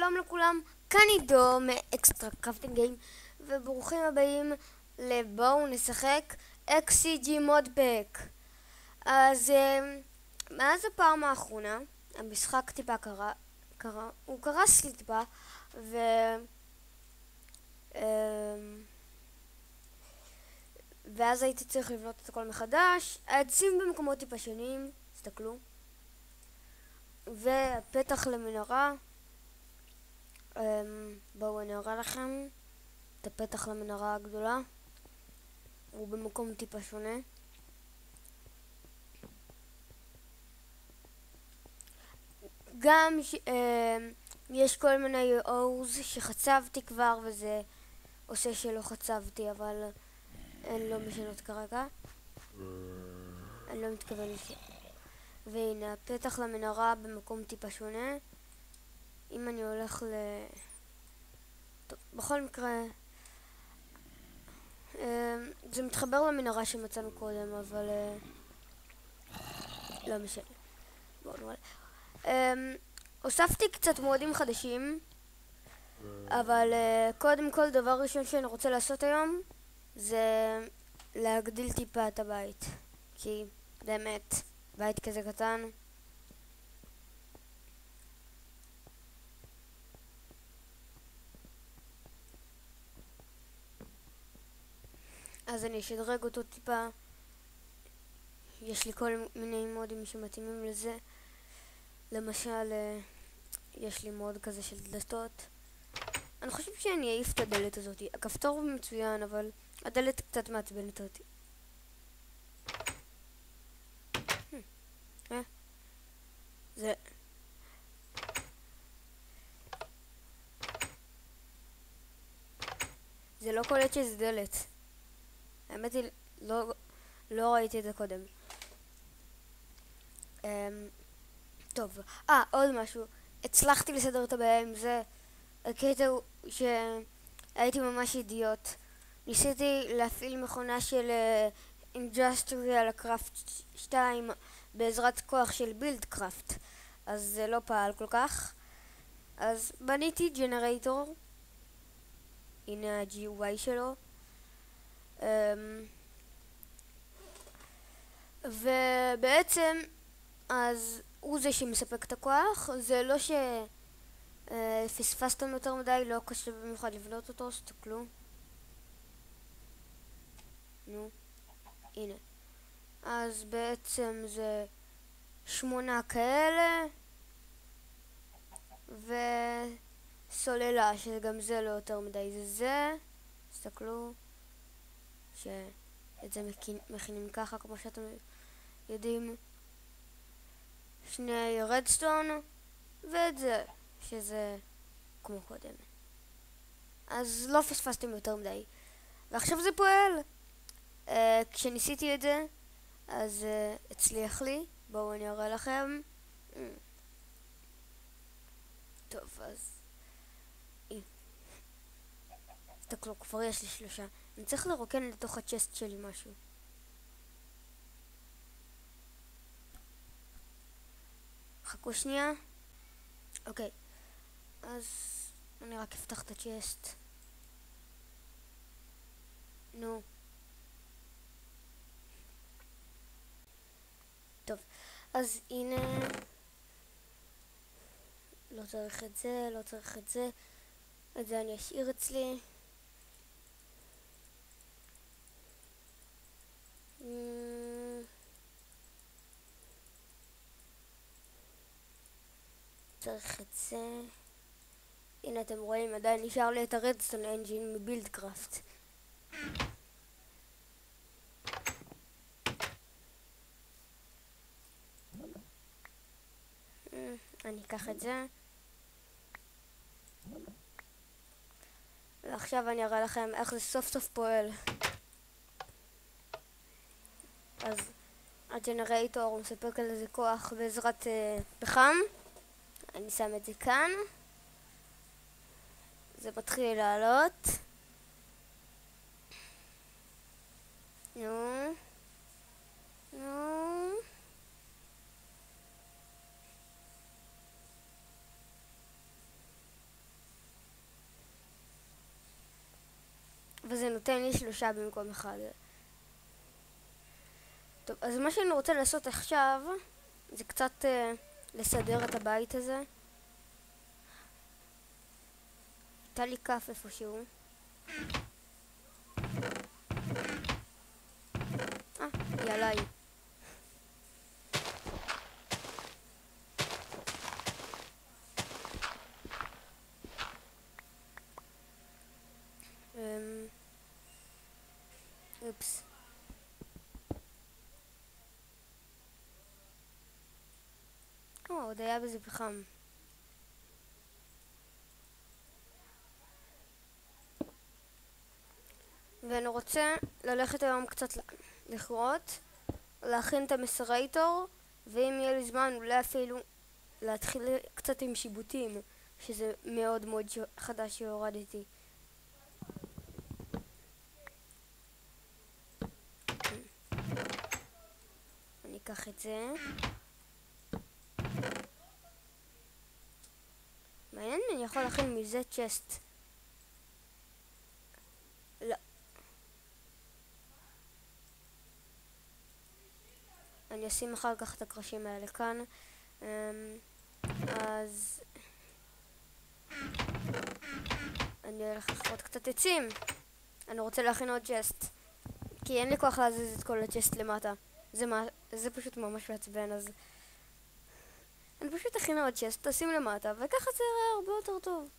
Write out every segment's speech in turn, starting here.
שלום לכולם, כאן עידו מאקסטרה קרפטינג גיים וברוכים הבאים לבואו נשחק XCG מודפק. אז מאז הפעם האחרונה המשחק טיפה הוא קרס לי טיפה ואז הייתי צריך לבנות את הכל מחדש. העצים במקומות טיפה שונים, תסתכלו, והפתח למנהרה. בואו אני אראה לכם את הפתח למנהרה הגדולה, הוא במקום טיפה שונה. גם יש כל מיני אורז שחצבתי כבר וזה עושה שלא חצבתי, אבל אין לא משנות כרגע, אני לא מתכוון לזה. והנה הפתח למנהרה במקום טיפה שונה. אם אני הולך טוב, בכל מקרה זה מתחבר למנהרה שמצאנו קודם, אבל לא משנה. בואו נראה. הוספתי קצת מודים חדשים, אבל קודם כל דבר ראשון שאני רוצה לעשות היום זה להגדיל טיפה את הבית, כי באמת בית כזה קטן אז אני אשדרג אותו טיפה. יש לי כל מיני מודים שמתאימים לזה, למשל יש לי מוד כזה של דלתות. אני חושב שאני אעיף את הדלת הזאת, הכפתור מצוין אבל הדלת קצת מעצבנת אותי. זה לא קולט שזה דלת. האמת היא לא ראיתי את זה קודם. טוב, עוד משהו, הצלחתי לסדר את הבעיה עם זה. הקטע הוא שהייתי ממש אידיוט, ניסיתי להפעיל מכונה של Industrial Craft 2 בעזרת כוח של בילדקראפט, אז זה לא פעל כל כך. אז בניתי ג'נרייטור, הנה ה-GUI שלו, ובעצם אז הוא זה שמספק את הכוח. זה לא שפספסתם יותר מדי, לא קשה במיוחד לבנות אותו, תסתכלו. נו, הנה. אז בעצם זה 8 כאלה וסוללה, שגם זה לא יותר מדי, זה תסתכלו שאת זה מכינים ככה כמו שאתם יודעים, 2 רדסטון ואת זה שזה כמו קודם. אז לא פספסתם יותר מדי ועכשיו זה פועל. כשניסיתי את זה אז הצליח לי, בואו אני אראה לכם. טוב, אז תסתכלו, כבר יש לי 3. אני צריך לרוקן לתוך הצ'סט שלי משהו. חכו שנייה. אוקיי, אז אני רק אפתח את הצ'סט. נו. טוב, אז הנה, לא צריך את זה, לא צריך את זה, את זה אני אשאיר אצלי. צריך את זה. הנה אתם רואים, עדיין נשאר לי את הרדסטון אנג'ין מבילדקראפט. אני אקח את זה ועכשיו אני אראה לכם איך זה סוף סוף פועל. אז הג'נרייטור מספק על איזה כוח בעזרת פחם. אני שם את זה כאן, זה מתחיל לעלות. נו, נותן לי 3 במקום 1. טוב, אז מה שאני רוצה לעשות עכשיו זה קצת לסדר את הבית הזה. הייתה לי כף איפשהו. היא עליי. אופס. עוד היה בזה פחם. ואני רוצה ללכת היום קצת לכרות, להכין את המסרייטור, ואם יהיה לי זמן אולי אפילו להתחיל קצת עם שיבוטים, שזה מאוד מאוד חדש שהורדתי. אני אקח את זה. מעניין אם אני יכול להכין מזה צ'סט. לא. אני אשים אחר כך את הקרשים האלה כאן. אז אני הולך לכרות קצת עצים. אני רוצה להכין עוד צ'סט, כי אין לי כוח להזיז את כל הצ'סט למטה. זה פשוט ממש מעצבן, אז אני פשוט אכין עוד צ'סט, תשים למטה, וככה זה יראה הרבה יותר טוב.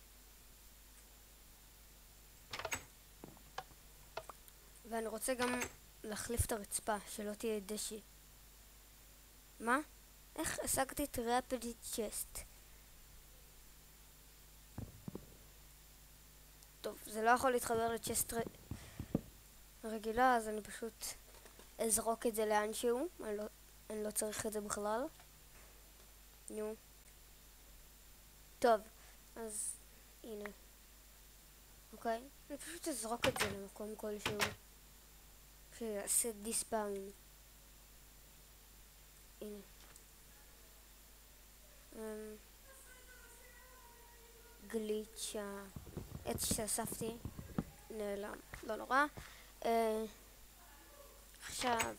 ואני רוצה גם להחליף את הרצפה, שלא תהיה דשי. מה? איך השגתי את רפיד צ'סט? טוב, זה לא יכול להתחבר לצ'סט רגילה, אז אני פשוט אזרוק את זה לאנשהו. אני לא צריך את זה בכלל. נו. טוב, אז הנה. אוקיי? אני פשוט אזרוק את זה למקום כלשהו שיעשה דיספאון. הנה. גליץ' העץ שאספתי נעלם, לא נורא. עכשיו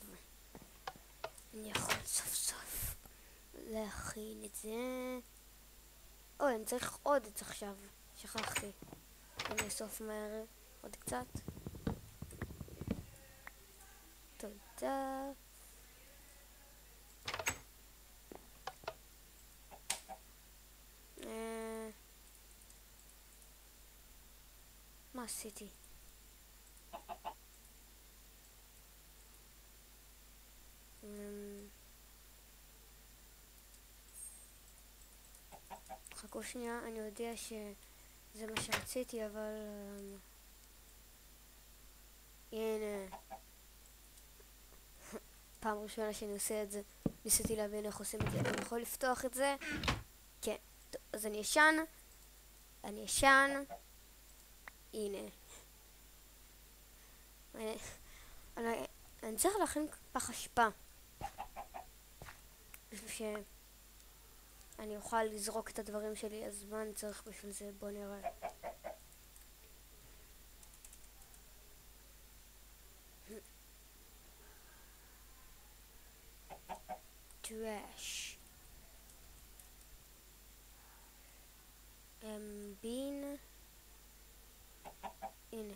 אני יכול סוף סוף להכין את זה. אני צריך עוד עץ עכשיו, שכחתי. אני אסוף מהר עוד קצת. תודה. מה עשיתי? חכו שנייה, אני יודע שזה מה שרציתי, אבל הנה. פעם ראשונה שאני עושה את זה, ניסיתי להבין איך עושים את זה. אני יכול לפתוח את זה? כן. טוב, אז אני ישן. הנה. אני צריך להכין פח אשפה בשביל שאני אוכל לזרוק את הדברים שלי. אז מה אני צריך בשביל זה? בוא נראה. טראש. בין. הנה.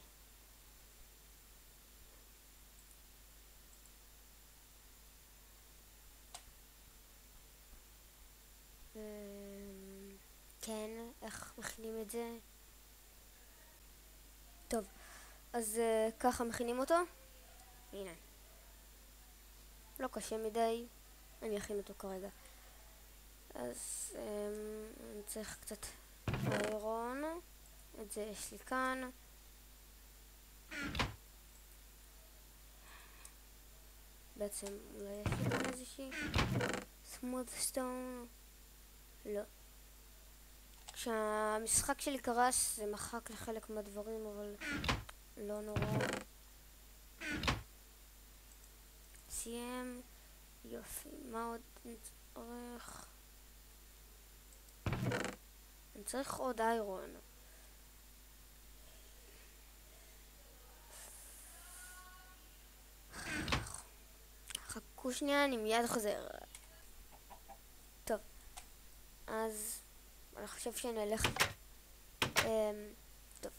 כן, איך מכינים את זה? טוב, אז ככה מכינים אותו. הנה. לא קשה מדי, אני אכין אותו כרגע. אז אני צריך קצת איירון. את זה יש לי כאן. בעצם אולי יש לי כאן איזושהי סמוד סטון. לא. כשהמשחק שלי קרס זה מחק לחלק מהדברים, אבל לא נורא. סיים. יופי, מה עוד נצטרך? אני צריך עוד איירון. חכו שנייה, אני מיד חוזר. טוב, אז אני חושב שנלך. טוב,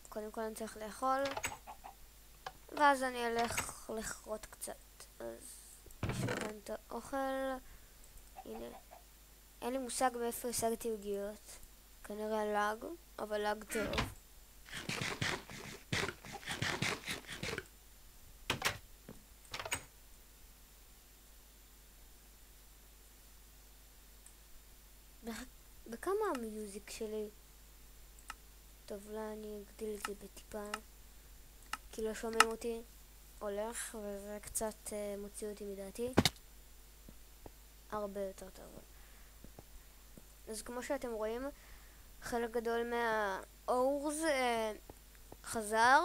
קודם כל אני צריך לאכול, ואז אני אלך לכרות קצת. אז יש לכם את האוכל. הנה, אין לי מושג מאיפה השגתי עוגיות, כנראה לג, אבל לג טוב. בכמה המיוזיק שלי? טוב, אולי אני אגדיל את זה בטיפה, כי לא שומעים אותי הולך, וזה קצת מוציא אותי מדעתי. הרבה יותר טוב. אז כמו שאתם רואים, חלק גדול מהאורז חזר,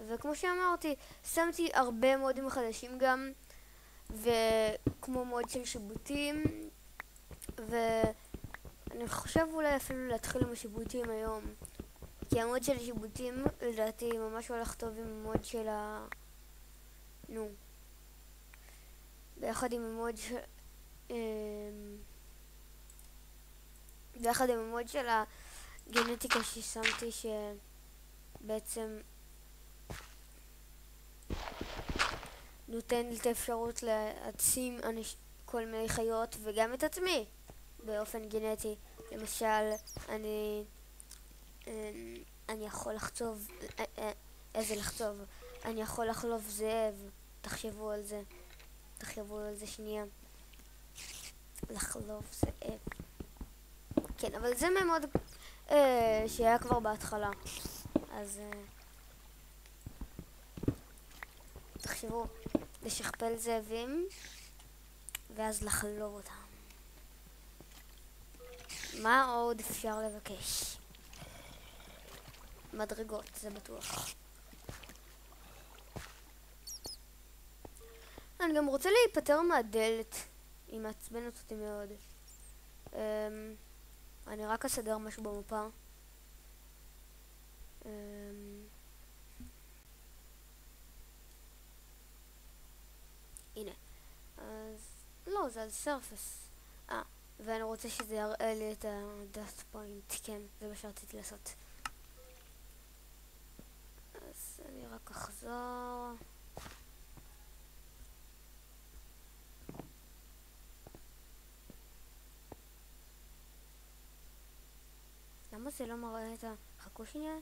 וכמו שאמרתי, שמתי הרבה מודים חדשים גם, וכמו מוד של שיבוטים, ואני חושב אולי אפילו להתחיל עם השיבוטים היום, כי המוד של השיבוטים לדעתי ממש הולך טוב עם המוד של ביחד עם המוד של ביחד עם המוד של הגנטיקה ששמתי, שבעצם נותן לי את האפשרות להעצים כל מיני חיות וגם את עצמי באופן גנטי. למשל, אני יכול לחצוב, איזה לחצוב? אני יכול לחלוב זאב, תחשבו על זה. תחשבו על זה שנייה. לחלוב זאב. כן, אבל זה מאוד שהיה כבר בהתחלה. אז תחשבו, לשכפל זאבים ואז לחלוב אותם. מה עוד אפשר לבקש? מדרגות, זה בטוח. אני גם רוצה להיפטר מהדלת, היא מעצבנת אותי מאוד. אני רק אסדר משהו במפה. הנה. אז לא, זה על סרפס. ואני רוצה שזה יראה לי את הדאסט פוינט. כן, זה מה שרציתי לעשות. אז אני רק אחזור. למה זה לא מראה את חכו שנייה?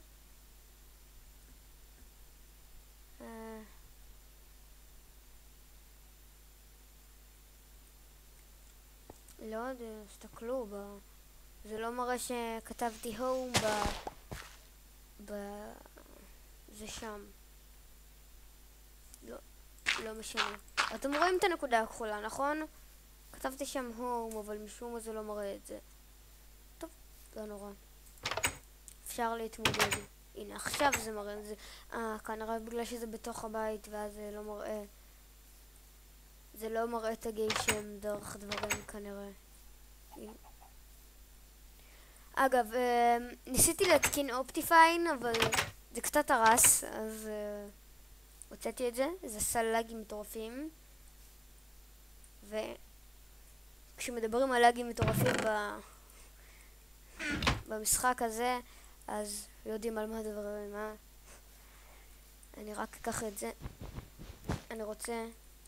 לא יודע, הסתכלו, זה לא מראה שכתבתי הום זה שם. לא משנה. אתם רואים את הנקודה הכחולה, נכון? כתבתי שם הום, אבל משום מה זה לא מראה את זה. טוב, לא נורא. אפשר להתמודד. הנה, עכשיו זה מראה את זה. כנראה בגלל שזה בתוך הבית, ואז זה לא מראה. זה לא מראה את הגיישם דרך דברים כנראה. הנה. אגב, ניסיתי להתקין אופטיפיין, אבל זה קצת הרס, אז הוצאתי את זה. זה עשה לגים מטורפים. וכשמדברים על לגים מטורפים במשחק הזה, אז יודעים על מה הדברים, אני רק אקח את זה. אני רוצה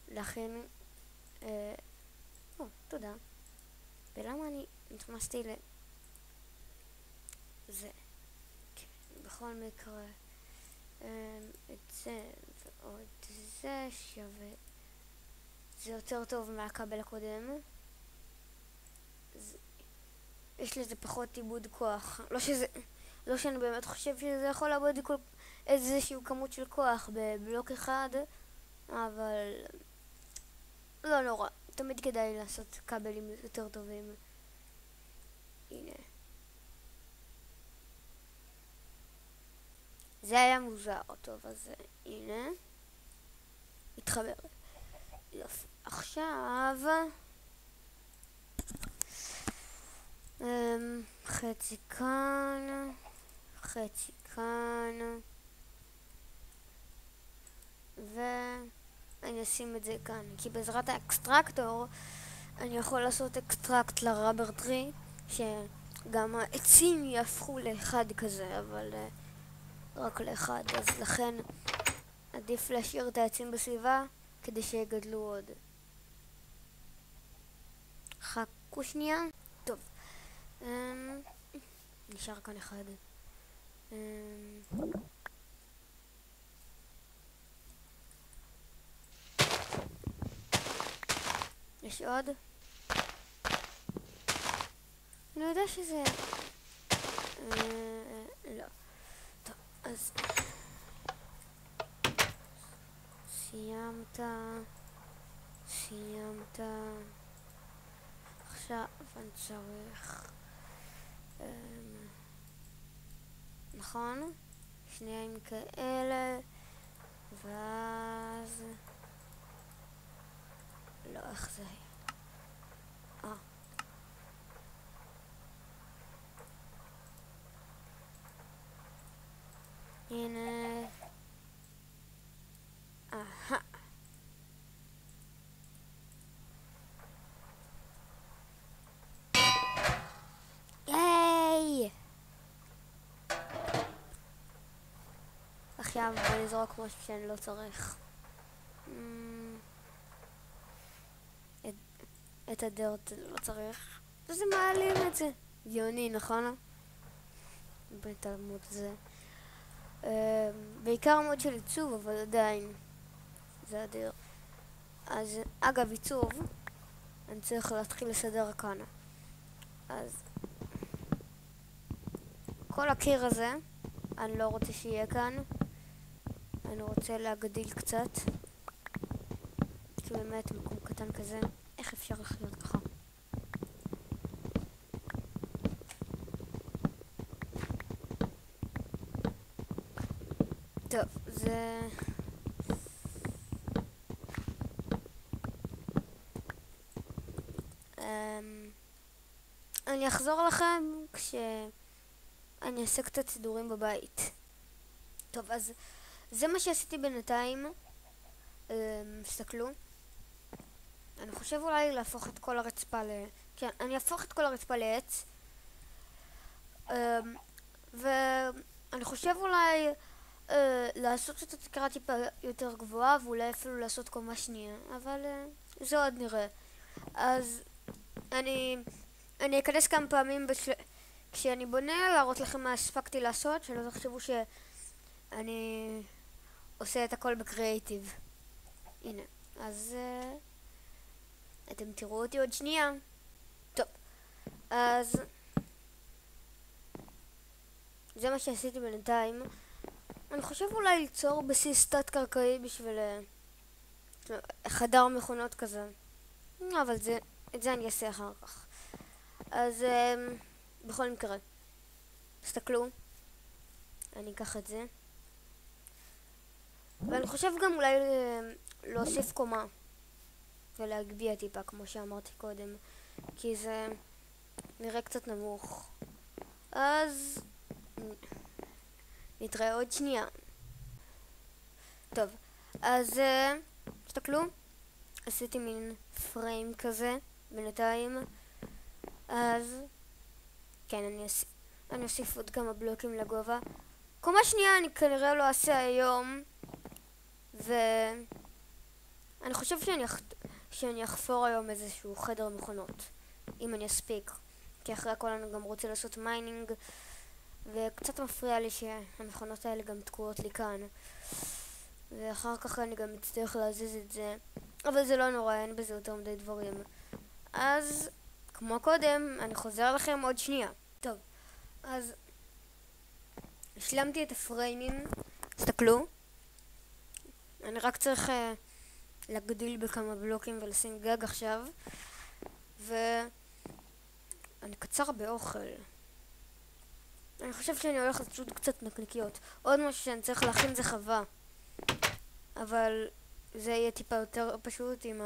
להכין... תודה. ולמה אני נכנסתי זה? בכל מקרה, את זה ועוד זה שווה. זה יותר טוב מהכבל הקודם. יש לזה פחות עיבוד כוח. לא שאני באמת חושב שזה יכול לעבוד איזשהו כמות של כוח בבלוק אחד, אבל לא נורא. תמיד כדאי לעשות כבלים יותר טובים. הנה. זה היה מוזר. טוב, אז הנה. התחבר. יופי. עכשיו... חצי כאן. חצי כאן. אני אשים את זה כאן, כי בעזרת האקסטרקטור אני יכול לעשות אקסטרקט לרבר טרי, שגם העצים יהפכו לאחד כזה, אבל רק לאחד, אז לכן עדיף להשאיר את העצים בסביבה כדי שיגדלו עוד. חכו שנייה. טוב, נשאר כאן אחד. יש עוד? אני יודע שזה... לא. טוב, אז... סיימת. עכשיו אני צריך... נכון? שניים כאלה, ואז... לא, איך זה היה? הנה... אהה. ייי! עכשיו בוא נזרוק משהו שאני לא צריך. את הדרת לא צריך. זה מעלים את זה. גאוני, נכון? בתלמוד זה. בעיקר מוד של עיצוב, אבל עדיין. זה אדיר. אז אגב עיצוב, אני צריך להתחיל לסדר כאן. אז כל הקיר הזה, אני לא רוצה שיהיה כאן. אני רוצה להגדיל קצת. כי באמת מקום קטן כזה, איך אפשר לחיות ככה? טוב, זה... אני אחזור לכם כשאני אעשה קצת סידורים בבית. טוב, אז זה מה שעשיתי בינתיים. תסתכלו. אני חושב אולי להפוך את כל הרצפה כן, אני אהפוך את כל הרצפה לעץ. ואני חושב אולי לעשות את התקרה טיפה יותר גבוהה, ואולי אפילו לעשות קומה שנייה, אבל זה עוד נראה. אז אני אכנס כמה פעמים כשאני בונה, להראות לכם מה הספקתי לעשות, שלא תחשבו שאני עושה את הכל בקריאייטיב. הנה, אז אתם תראו אותי עוד שנייה. טוב, אז זה מה שעשיתי בינתיים. אני חושב אולי ליצור בסיס תת-קרקעי בשביל חדר מכונות כזה, אבל את זה אני אעשה אחר כך. אז בכל מקרה, תסתכלו, אני אקח את זה, ואני חושב גם אולי להוסיף קומה ולהגביה טיפה כמו שאמרתי קודם, כי זה נראה קצת נמוך. אז נתראה עוד שנייה. טוב, אז תסתכלו, עשיתי מין פריים כזה בינתיים. אז כן, אני אוסיף עוד כמה בלוקים לגובה. קומה שנייה אני כנראה לא אעשה היום, ואני חושב שאני אחפור היום איזשהו חדר מכונות, אם אני אספיק, כי אחרי הכל אני גם רוצה לעשות מיינינג, וקצת מפריע לי שהמכונות האלה גם תקועות לי כאן, ואחר כך אני גם אצטרך להזיז את זה, אבל זה לא נורא, אין בזה יותר מדי דברים. אז כמו קודם, אני חוזר לכם עוד שנייה. טוב, אז השלמתי את הפריימים, תסתכלו. אני רק צריך להגדיל בכמה בלוקים ולשים גג עכשיו, ואני קצר באוכל. אני חושב שאני הולך לעשות קצת נקניקיות. עוד משהו שאני צריך להכין זה חווה, אבל זה יהיה טיפה יותר פשוט עם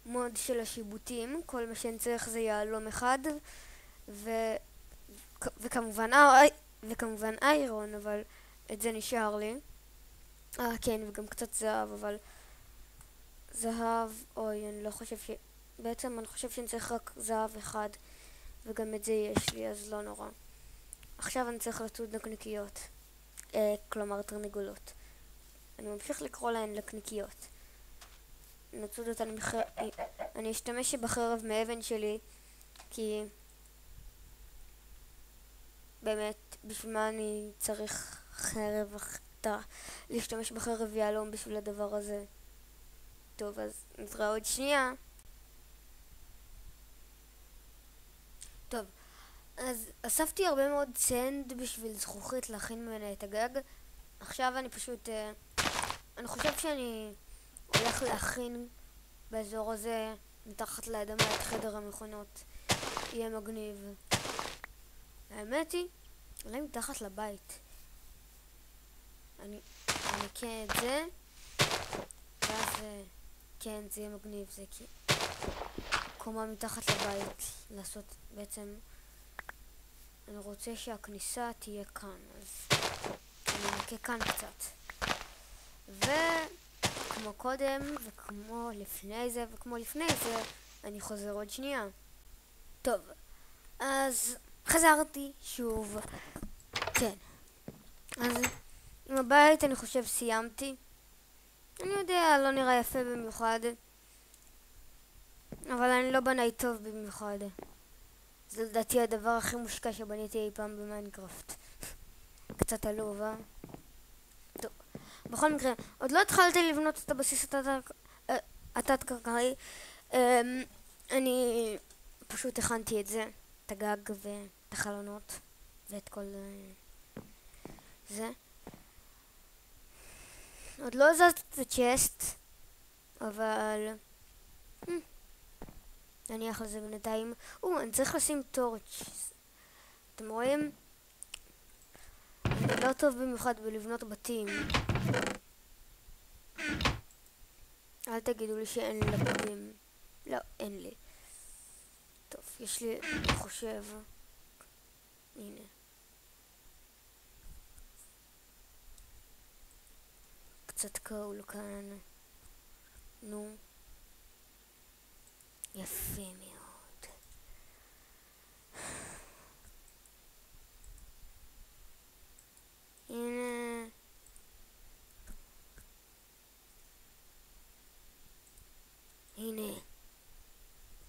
המוד של השיבוטים. כל מה שאני צריך זה יהלום אחד וכמובן איירון, אבל את זה נשאר לי. כן, וגם קצת זהב, אבל זהב, אוי, אני לא חושב בעצם אני חושב שאני צריך רק זהב אחד, וגם את זה יש לי, אז לא נורא. עכשיו אני צריך לצוד נקניקיות, כלומר תרנגולות. אני ממשיך לקרוא להן לקניקיות. נצוד אותן אני אשתמש בחרב מאבן שלי, כי באמת, בשביל מה אני צריך חרב, להשתמש בחרב יהלום בשביל הדבר הזה. טוב, אז נתראה עוד שנייה. טוב, אז אספתי הרבה מאוד סנד בשביל זכוכית להכין ממנה את הגג. עכשיו אני פשוט, אני חושב שאני הולך להכין באזור הזה, מתחת לאדמה, את חדר המכונות. יהיה מגניב. האמת היא, אולי מתחת לבית. אני אקה את זה, ואז כן, זה יהיה מגניב, זה קומה מתחת לבית. לעשות בעצם, אני רוצה שהכניסה תהיה כאן, אז אני נקה כאן קצת. וכמו קודם, וכמו לפני זה, אני חוזר עוד שנייה. טוב, אז חזרתי שוב. כן. אז עם הבית אני חושב סיימתי. אני יודע, לא נראה יפה במיוחד, אבל אני לא בנאי טוב במיוחד. זה לדעתי הדבר הכי מושקע שבניתי אי פעם במיינקראפט. קצת עלוב, טוב. בכל מקרה, עוד לא התחלתי לבנות את הבסיס התת-קרקעי. אני פשוט הכנתי את זה, את הגג ואת החלונות ואת כל זה. עוד לא הזזתי את הצ'סט, אבל נניח לזה בינתיים. אני צריך לשים טורץ'. אתם רואים? אני לא טוב במיוחד בלבנות בתים. אל תגידו לי שאין לי לבנים. לא, אין לי. טוב, יש לי, אני חושב. הנה. קצת קול כאן. נו. יפה מאוד. הנה. הנה.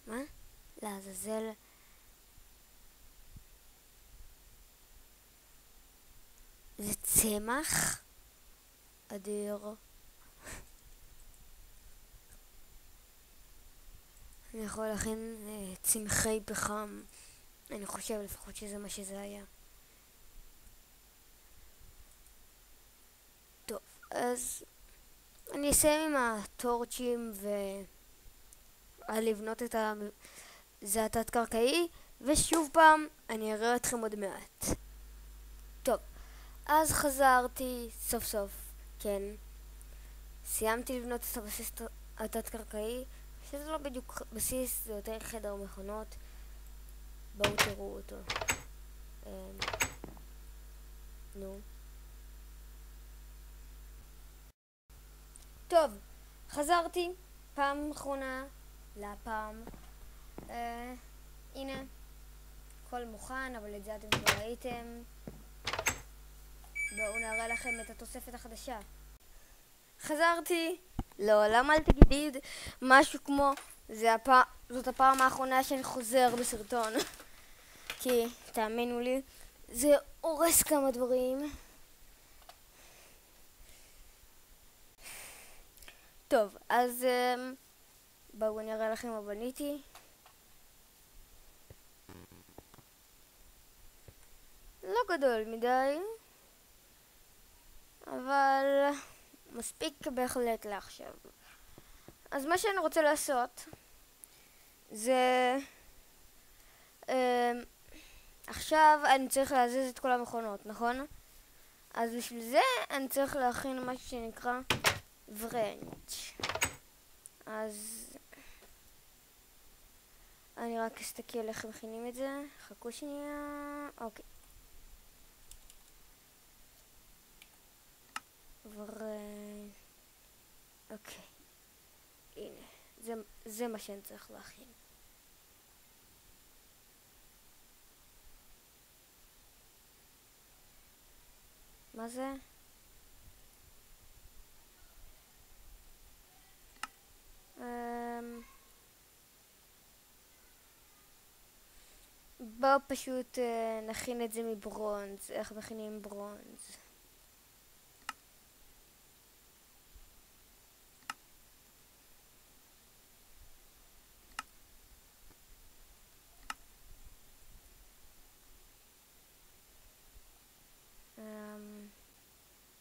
מה? לעזאזל. זה צמח? אדיר. אני יכול להכין צמחי פחם. אני חושב לפחות שזה מה שזה היה. טוב, אז אני אסיים עם הטורצ'ים לבנות את זה התת-קרקעי, ושוב פעם אני אראה אתכם עוד מעט. טוב, אז חזרתי סוף סוף, כן. סיימתי לבנות את הבסיס התת-קרקעי, שזה לא בדיוק בסיס, זה יותר חדר מכונות. בואו תראו אותו. נו. טוב, חזרתי פעם אחרונה לפעם. הנה, הכל מוכן, אבל את זה אתם כבר ראיתם. בואו נראה לכם את התוספת החדשה. חזרתי. לא, למה אל תגיד משהו כמו זאת הפעם האחרונה שאני חוזר בסרטון. כי, תאמינו לי, זה הורס כמה דברים. טוב, אז בואו אני אראה לכם מה בניתי. לא גדול מדי, אבל מספיק בהחלט לעכשיו. אז מה שאני רוצה לעשות זה עכשיו אני צריך להזיז את כל המכונות, נכון? אז בשביל זה אני צריך להכין משהו שנקרא ורנץ'. אז אני רק אסתכל איך מכינים את זה. חכו שנייה. אוקיי. אוקיי. זה מה שאני צריך להכין. מה זה? בואו פשוט נכין את זה מברונז. איך מכינים ברונז?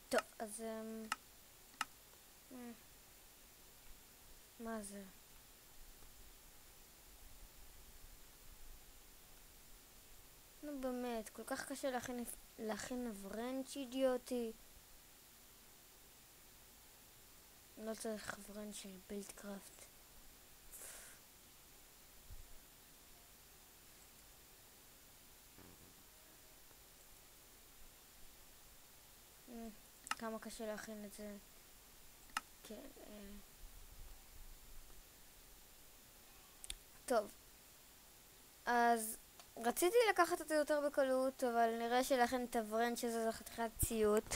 טוב, אז מה זה? נו באמת, כל כך קשה להכין ורנץ' אידיוטי. לא צריך ורנץ' של בילדקראפט. כמה קשה להכין את זה. כן. טוב. אז רציתי לקחת את זה יותר בקלות, אבל נראה שלהכין את הוורנץ' הזה זה חתיכת ציוט.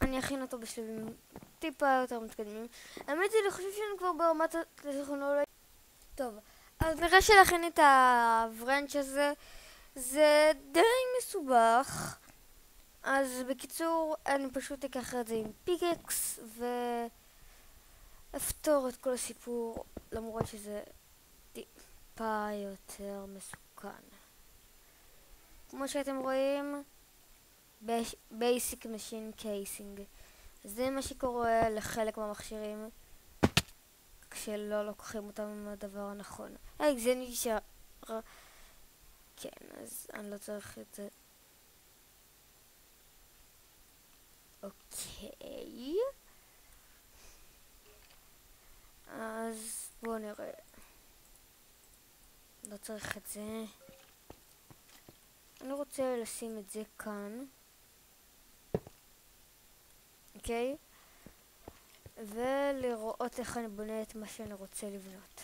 אני אכין אותו בשלבים טיפה יותר מתקדמים. האמת היא, אני חושב שאני כבר ברמת הטכנולוגיה. טוב, אז נראה שלהכין את הוורנץ' הזה זה די מסובך. אז בקיצור, אני פשוט אקח את זה עם פיקקס ואפתור את כל הסיפור, למרות שזה טיפה יותר מסוכן. כמו שאתם רואים, Basic Machine Casing. זה מה שקורה לחלק מהמכשירים כשלא לוקחים אותם עם הדבר הנכון. היי, זה נשאר. כן, אז אני לא צריך את זה. אוקיי. אז בואו נראה. לא צריך את זה. אני רוצה לשים את זה כאן. אוקיי? ולראות איך אני בונה את מה שאני רוצה לבנות.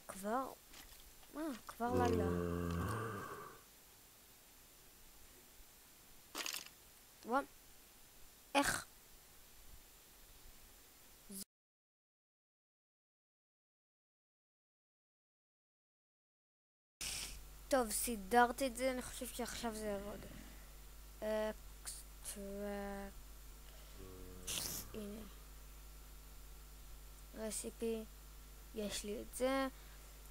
כבר? כבר לילה. וואו. איך? טוב, סידרתי את זה, אני חושב שעכשיו זה יעבוד. הנה. רסיפי. יש לי את זה.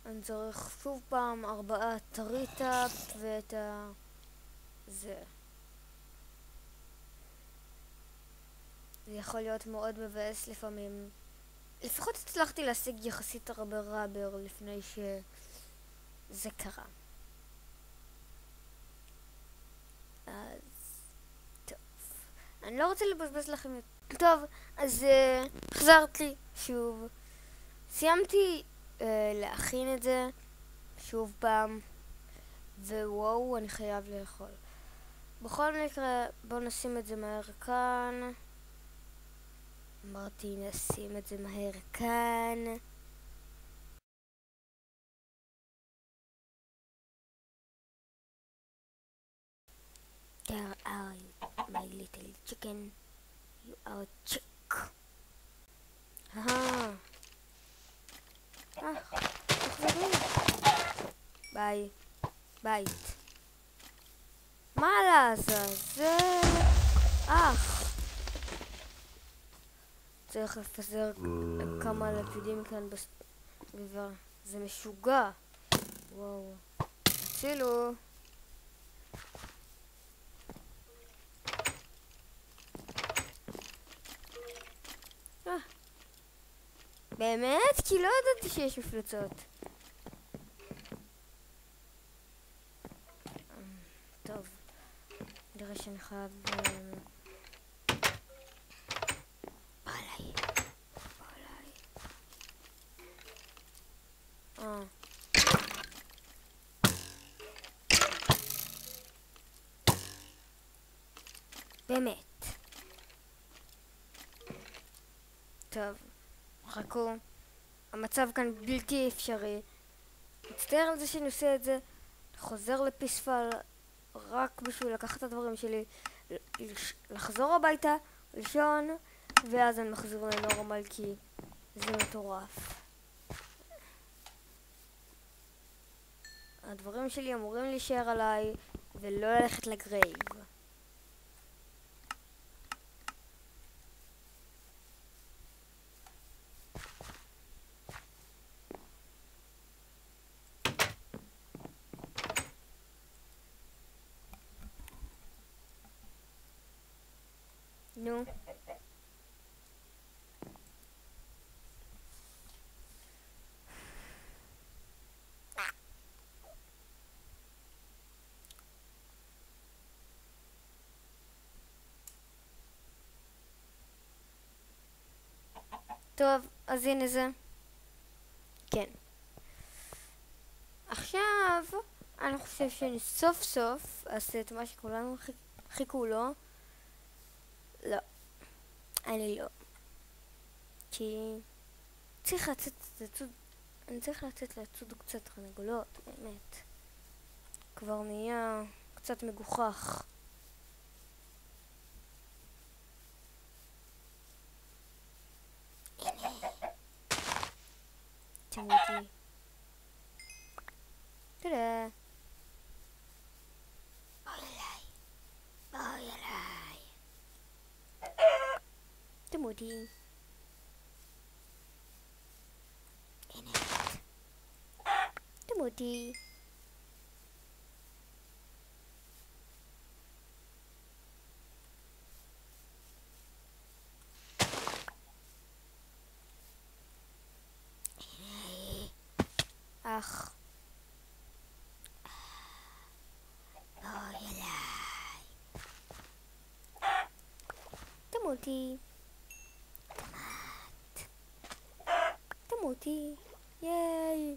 אני צריך שוב פעם 4 טריטאפ ואת זה. זה יכול להיות מאוד מבאס לפעמים. לפחות הצלחתי להשיג יחסית הרבה רבר לפני שזה קרה. אז טוב. אני לא רוצה לבזבז לכם. טוב, אז חזרתי שוב. סיימתי להכין את זה שוב פעם. ווואו, אני חייב לאכול. בכל מקרה, בואו נשים את זה מהר כאן. אמרתי נשים את זה מהר כאן. There are you, my little chicken. You are a chick. תחזרי. ביי. בית. מה לעזאזל? צריך לפזר כמה לפידים כאן בסביבה. זה משוגע. וואו. הצילו. באמת? כי לא ידעתי שיש מפלצות. טוב. נראה שאני חייב... בא עליי. באמת. טוב. חכו. המצב כאן בלתי אפשרי. מצטער על זה שאני עושה את זה. חוזר לפיספל רק בשביל לקחת את הדברים שלי, לחזור הביתה, לישון, ואז אני מחזיר לנורמל כי זה מטורף. הדברים שלי אמורים להישאר עליי ולא ללכת לגרייב. נו. טוב, אז הנה זה. כן. עכשיו, אני חושב שאני סוף סוף אעשה את מה שכולנו חיכו לו. לא. אני לא. כי אני צריך לצאת לצוד קצת תרנגולות, באמת. כבר נהיה קצת מגוחך. הנה. תמותי. תודה. אוי אליי. תמותי. הנה. תמותי. אך. אוי אליי. תמותי. תמותי. ייי.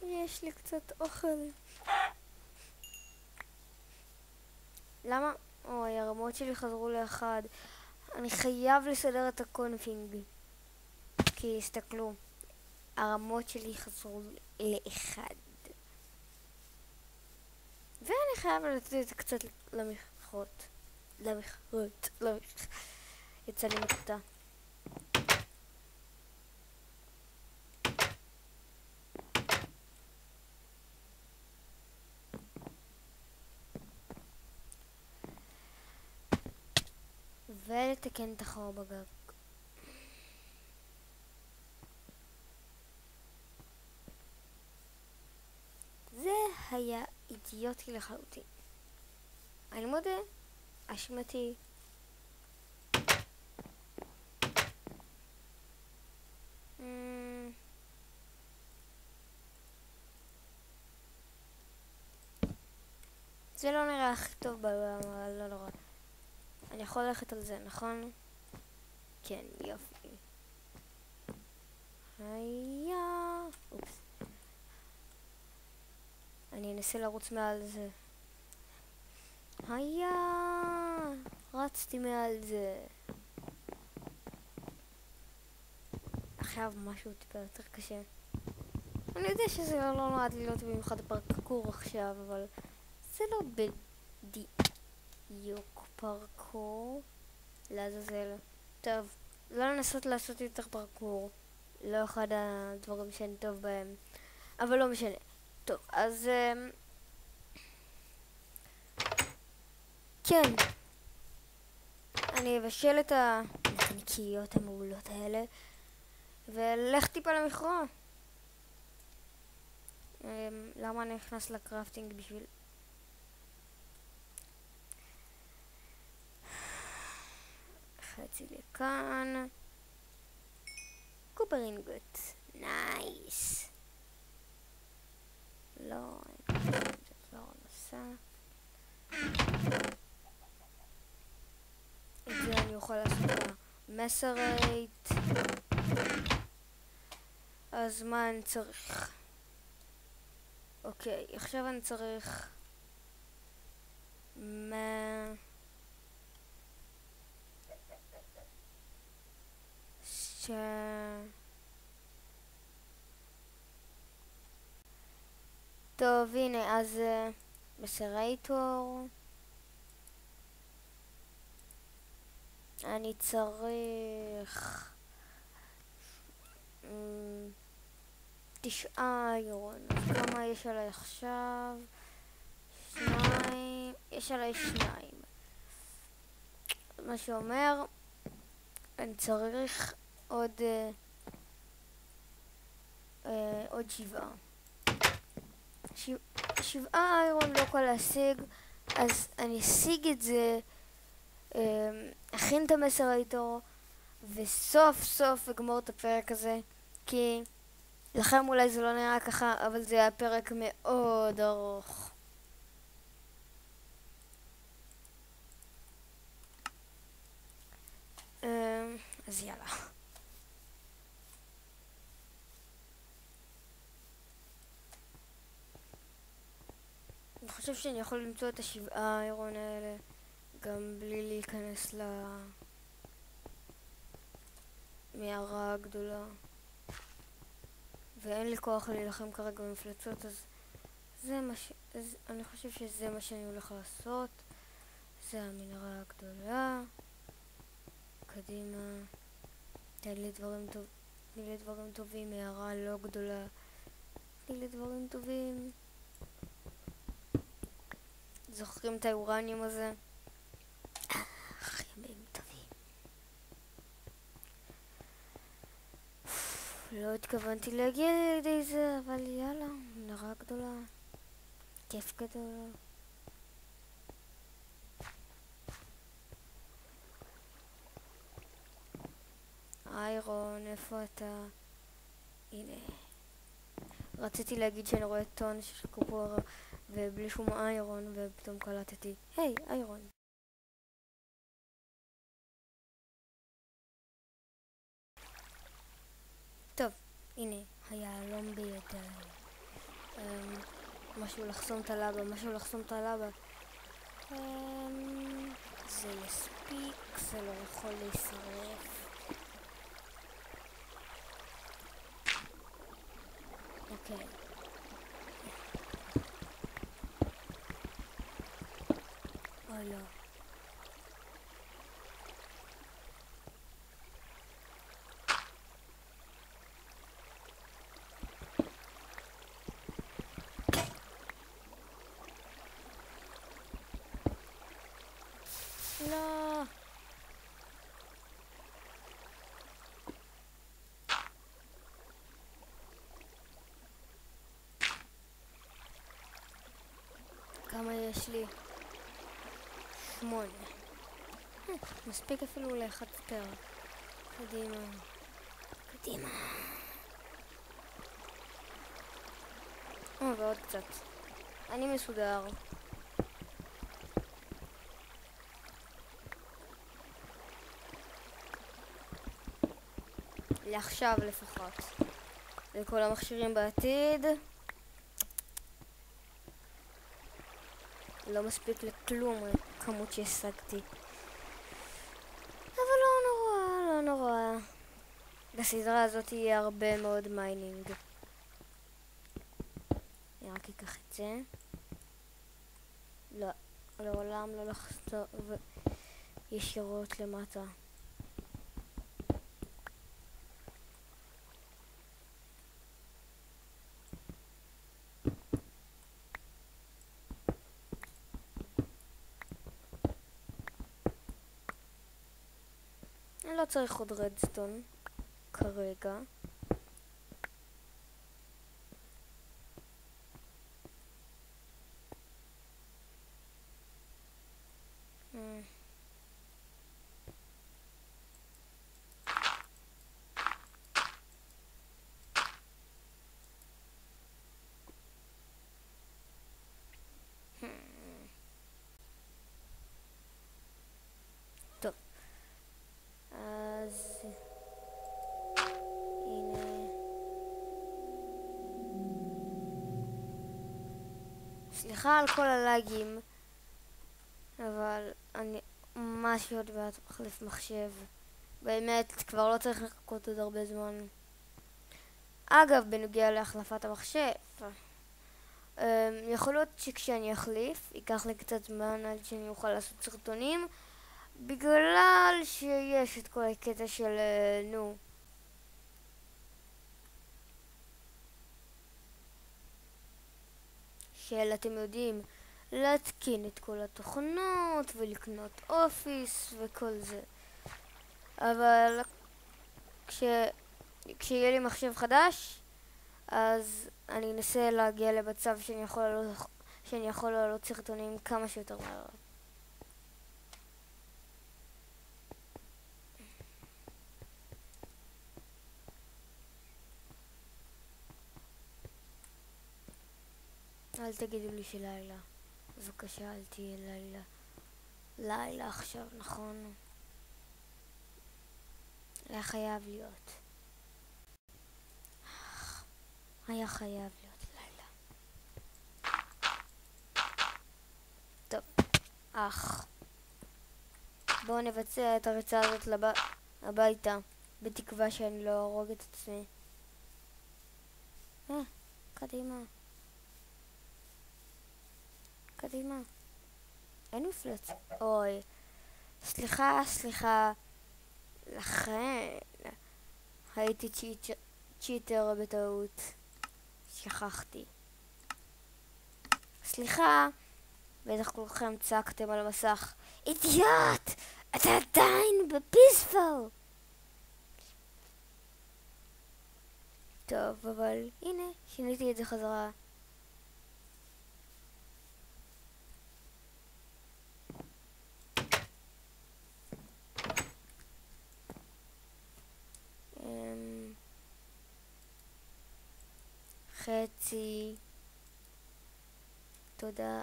יש לי קצת אוכל. למה? אוי, הרמות שלי חזרו לאחד. אני חייב לסדר את הקונפינג. כי הסתכלו, הרמות שלי חזרו לאחד. ואני חייב לתת את זה קצת למכרות. יצא לי מקוטע. ולתקן את החור בגג. זה היה אידיוטי לחלוטין. אני מודה, אשמתי. זה לא נראה הכי טוב בעולם, אבל לא נורא. אני יכול ללכת על זה, נכון? כן, יופי. היה... אופס. אני אנסה לרוץ מעל זה. היה... רצתי מעל זה. עכשיו משהו טיפה יותר קשה. אני יודע שזה לא נועד להיות במיוחד פרקור עכשיו, אבל זה לא בדיוק פרקור. לעזאזל. טוב, לא לנסות לעשות יותר פרקור. לא אחד הדברים שאני טוב בהם. אבל לא משנה. טוב, אז... כן. אני אבשל את הנקניקיות המעולות האלה. ולך טיפה למכרוע. למה אני נכנס לקראפטינג בשביל... חצי לכאן. קופר אינגוט. נייס. לא, זאת לא נוסע. את זה אני אוכל לעשות במסרייט. אז מה אני צריך? אוקיי, עכשיו אני צריך ש... טוב, הנה, אז בסרייטור אני צריך 9 איירון. אז כמה יש עליי עכשיו? 2, יש עליי 2. מה שאומר, אני צריך עוד 7. 7 איירון לא קל להשיג, אז אני אשיג את זה, אכין את המסרייטור, וסוף סוף אגמור את הפרק הזה, כי לכם אולי זה לא נראה ככה, אבל זה היה פרק מאוד ארוך. אז יאללה. אני חושב שאני יכול למצוא את 7 איירון האלה גם בלי להיכנס למערה הגדולה, ואין לי כוח להילחם כרגע במפלצות, אז אני חושב שזה מה שאני הולך לעשות. זה המנהרה הגדולה. קדימה, תן לי דברים טובים, מערה לא גדולה, תן לי דברים טובים. זוכרים את האורניום הזה? ימים טובים. לא התכוונתי להגיע לידי זה, אבל יאללה, מנהרה גדולה, כיף גדול. איירון, איפה אתה? הנה. רציתי להגיד שאני רואה טון של קופור ובלי שום איירון, ופתאום קלטתי, היי, איירון. טוב, הנה, היהלום בידיי. משהו לחסום את הלבה, זה יספיק, זה לא יכול להישרף. אוקיי. אוי לא. לא. כמה יש לי? 8. מספיק אפילו לאחד יותר. קדימה. ועוד קצת. אני מסודר. לעכשיו לפחות. לכל המכשירים בעתיד. לא מספיק לכלום הכמות שהשגתי. אבל לא נורא. בסדרה הזאת יהיה הרבה מאוד מיינינג. אני רק אקח את זה. לא, לעולם לא לחזור ישירות למטה. אני לא צריך עוד רדסטון כרגע. טוב, אז הנה, סליחה על כל הלאגים, אבל אני ממש עוד מעט מחליף מחשב באמת, כבר לא צריך לחכות עוד הרבה זמן. אגב, בנוגע להחלפת המחשב, יכול להיות שכשאני אחליף, ייקח לי קצת זמן עד שאני אוכל לעשות סרטונים, בגלל שיש את כל הקטע של, של אתם יודעים, להתקין את כל התוכנות ולקנות אופיס וכל זה. אבל כשיהיה לי מחשב חדש, אז אני אנסה להגיע למצב שאני יכול לעלות סרטונים כמה שיותר מהר. אל תגידו לי שלילה. בבקשה, אל תהיה לילה. לילה עכשיו, נכון? היה חייב להיות. היה חייב להיות לילה. טוב, בואו נבצע את הריצה הזאת הביתה, בתקווה שאני לא ארוג את עצמי. קדימה. קדימה. אין מפלץ. אוי. סליחה. לכן הייתי צ'יטר בטעות. שכחתי. סליחה. בטח כולכם צעקתם על המסך. אידיוט! אתה עדיין בפיספול! טוב, אבל הנה, שיניתי את זה חזרה. חצי. תודה.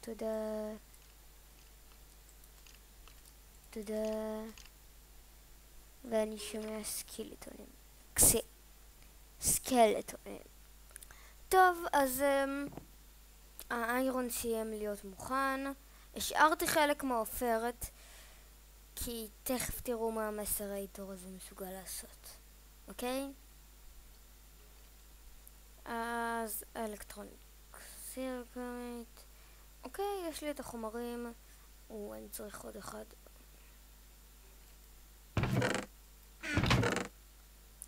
תודה. ואני שומע סקלטונים. סקלטונים. טוב, אז האיירון סיים להיות מוכן. השארתי חלק מהעופרת, כי תכף תראו מה המסרייטור הזה מסוגל לעשות. אוקיי? אז אלקטרוניק סירקלית. אוקיי, יש לי את החומרים. אני צריך עוד אחד.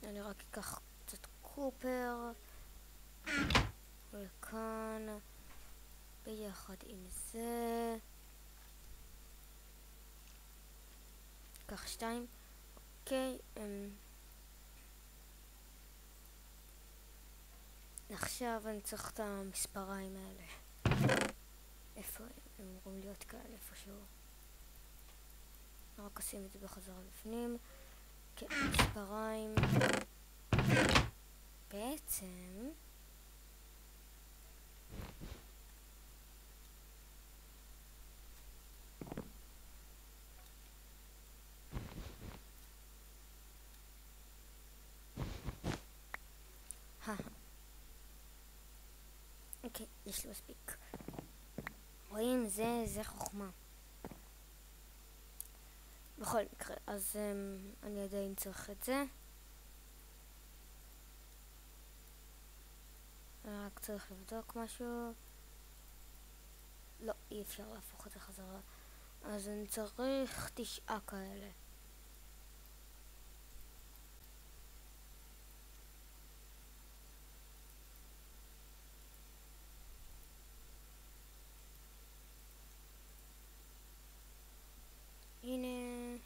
אני רק אקח קצת קופר וכאן ביחד עם זה. קח 2. אוקיי, עכשיו אני צריך את המספריים האלה. איפה הם אמורים להיות כאן איפשהו? רק אשים את זה בחזרה בפנים. כן, מספריים. בעצם אוקיי, יש לי מספיק. רואים, זה חוכמה. בכל מקרה, אז אני עדיין צריך את זה. רק צריך לבדוק משהו. לא, אי אפשר להפוך את זה חזרה. אז אני צריך 9 כאלה. הנה.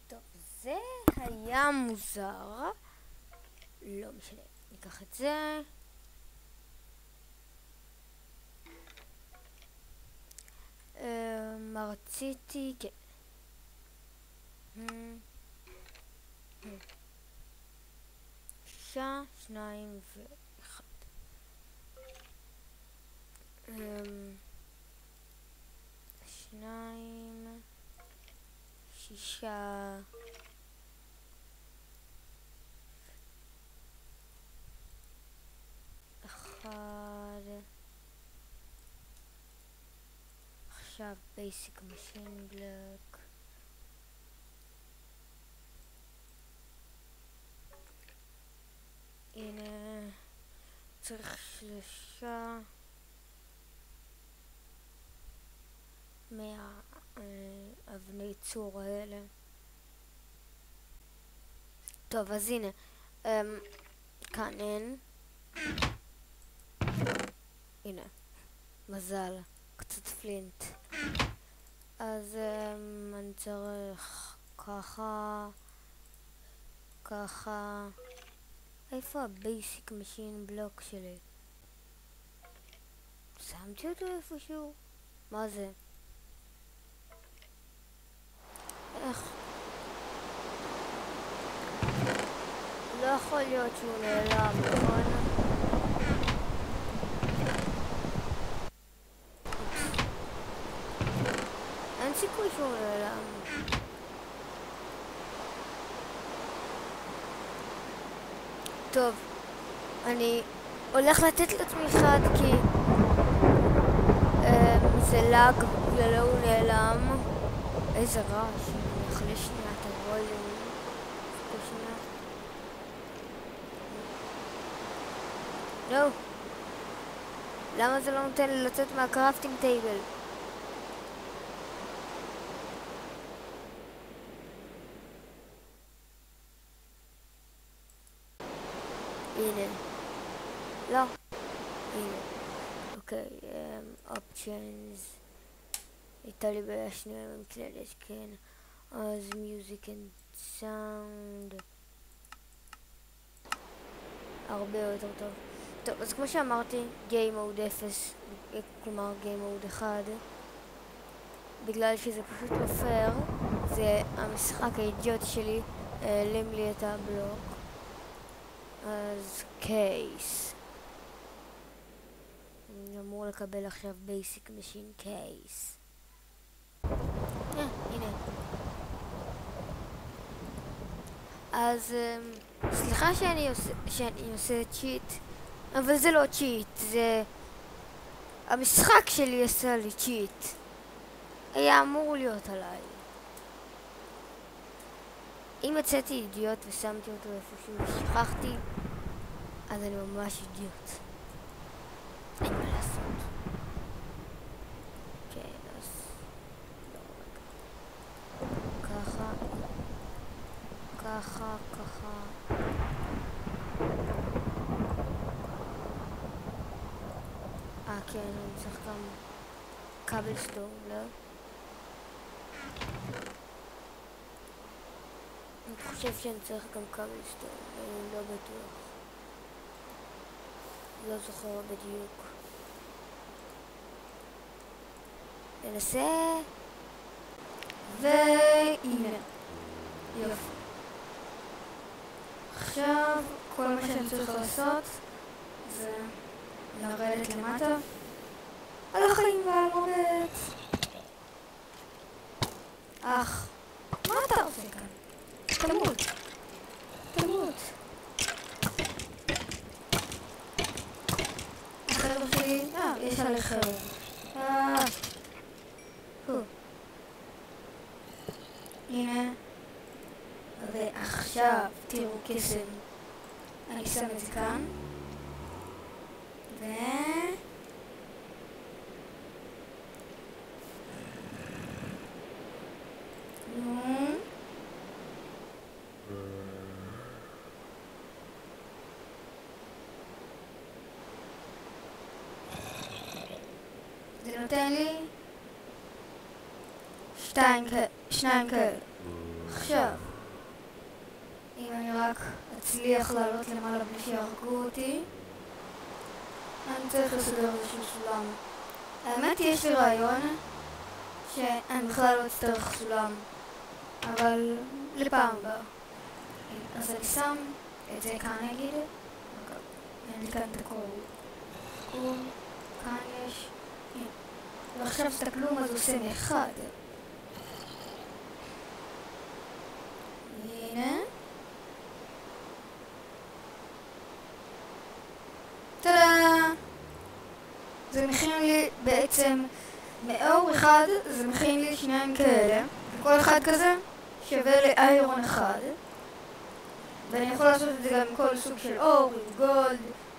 טוב, זה היה מוזר. לא משנה, ניקח את זה. מה רציתי? כן. 2 ו1. 9 1 עכשיו basic machine block הנה צריך 3 מהאבני צור האלה. טוב, אז הנה כאן אין, הנה מזל, קצת פלינט. אז אני צריך ככה ככה. איפה הבייסיק משין בלוק שלי? שמתי אותו איפשהו? מה זה? איך? לא יכול להיות שהוא נעלם, נכון? אין סיכוי שהוא נעלם. טוב, אני הולך לתת לעצמי אחד כי זה לאג ולא הוא נעלם. איזה רעש, אני אחליש שנייה את הווליום. לא, למה זה לא נותן לי לצאת מהקראפטינג טייבל? הנה, לא, הנה, אוקיי, options, הייתה לי בעיה שנייה עם כללת, כן, אז music and sound, הרבה יותר טוב. טוב, אז כמו שאמרתי, game mode 0, כלומר game mode 1, בגלל שזה פשוט לא פייר, זה המשחק האידיוט שלי, העלים לי את הבלוק. אז קייס, אני אמור לקבל עכשיו בייסיק משין קייס. הנה. אז סליחה שאני עושה צ'יט, אבל זה לא צ'יט, זה המשחק שלי עשה לי צ'יט. היה אמור להיות עליי. אם יצאתי אידיוט ושמתי אותו איפשהו ושכחתי, אז אני ממש אידיוט. אין מה לעשות. כן, אז ככה ככה ככה. כן, אני צריך גם קאבלסטון, לא? אני חושב שאני צריך גם קאבלסטון, אני לא בטוח. לא זוכר בדיוק. ננסה. והנה. יופי. עכשיו כל מה שאני צריך לעשות זה לרדת למטה על החיים ועל מוות. אך, מה אתה עושה כאן? תמות. תמות. החבר'ה שלי, יש עלי חרב. הנה. ועכשיו תראו קסם. אני שם את זה כאן. זה נותן לי שניים כאלה. עכשיו, אם אני רק אצליח לעלות למעלה בלי שיהרגו אותי, אני צריך לסדר איזשהו סולם. האמת יש לי רעיון שאני בכלל לא אצטרך סולם, אבל לפעם הבאה. אז אני שם את זה כאן נגיד, אין לי כאן את הכל. כאן יש, ועכשיו תסתכלו מה זה עושה מאחד. בעצם מאור אחד זה מכין לי 2 כאלה, וכל אחד כזה שווה לאיירון 1, ואני יכול לעשות את זה גם עם כל סוג של אור, עם גולד,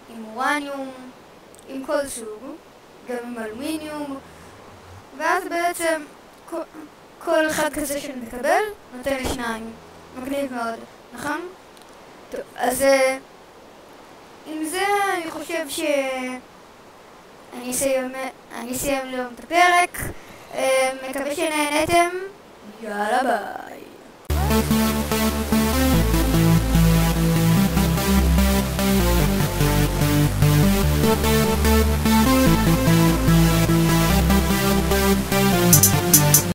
עם אורניום, עם כל סוג, גם עם אלומיניום, ואז בעצם כל אחד כזה שאני מקבל נותן לי 2. מגניב מאוד, נכון? טוב, אז עם זה אני חושב שאני אסיים היום את הפרק. מקווה שנהנתם. יאללה ביי.